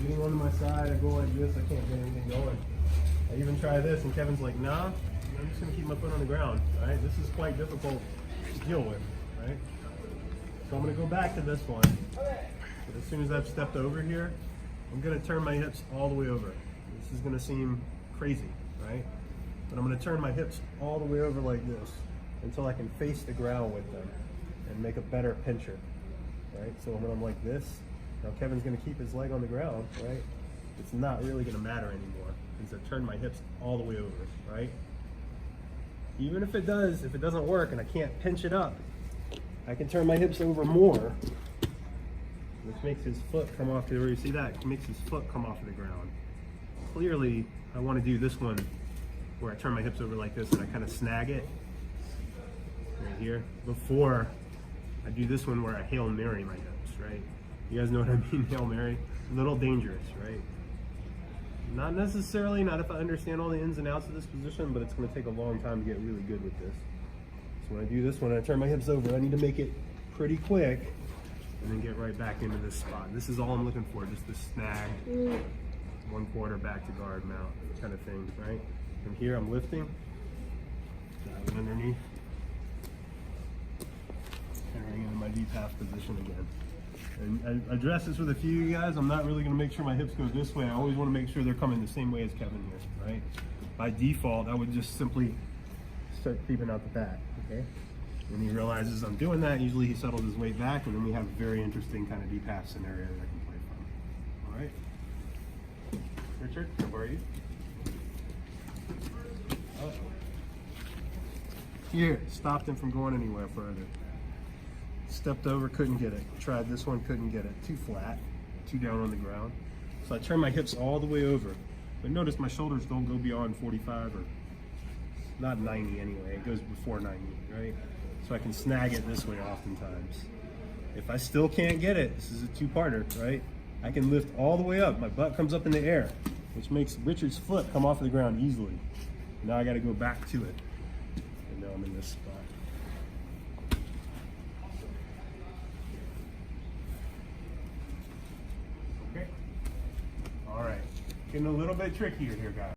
Getting onto my side, I go like this, I can't get anything going. I even try this, and Kevin's like, nah, I'm just gonna keep my foot on the ground, right? This is quite difficult to deal with, right? So I'm gonna go back to this one. But as soon as I've stepped over here, I'm gonna turn my hips all the way over. This is gonna seem crazy, right? But I'm gonna turn my hips all the way over like this until I can face the ground with them and make a better pincher, right? So when I'm like this, now Kevin's gonna keep his leg on the ground, right? It's not really gonna matter anymore because I turned my hips all the way over, right? Even if it doesn't work and I can't pinch it up, I can turn my hips over more, which makes his foot come off the, where you see that? It makes his foot come off of the ground. Clearly, I wanna do this one where I turn my hips over like this and I kind of snag it right here before I do this one where I Hail Mary my hips, right? You guys know what I mean, Hail Mary? A little dangerous, right? Not necessarily, not if I understand all the ins and outs of this position, but it's gonna take a long time to get really good with this. So when I do this one, I turn my hips over, I need to make it pretty quick and then get right back into this spot. This is all I'm looking for, just this snag, 1/4 back to guard mount kind of thing, right? From here, I'm lifting, diving underneath, entering into my deep half position again. And I address this with a few of you guys. I'm not really going to make sure my hips go this way. I always want to make sure they're coming the same way as Kevin here, right? By default, I would just simply start creeping out the back, okay? When he realizes I'm doing that, usually he settles his weight back, and then we have a very interesting kind of deep half scenario that I can play from. All right? Richard, how are you? Oh. Here, stopped him from going anywhere further. Stepped over, couldn't get it. Tried this one, couldn't get it. Too flat, too down on the ground. So I turn my hips all the way over. But notice my shoulders don't go beyond 45 or not 90 anyway. It goes before 90, right? So I can snag it this way oftentimes. If I still can't get it, this is a two-parter, right? I can lift all the way up. My butt comes up in the air, which makes Richard's foot come off of the ground easily. Now I got to go back to it. And now I'm in this spot. Okay. All right. Getting a little bit trickier here, guys.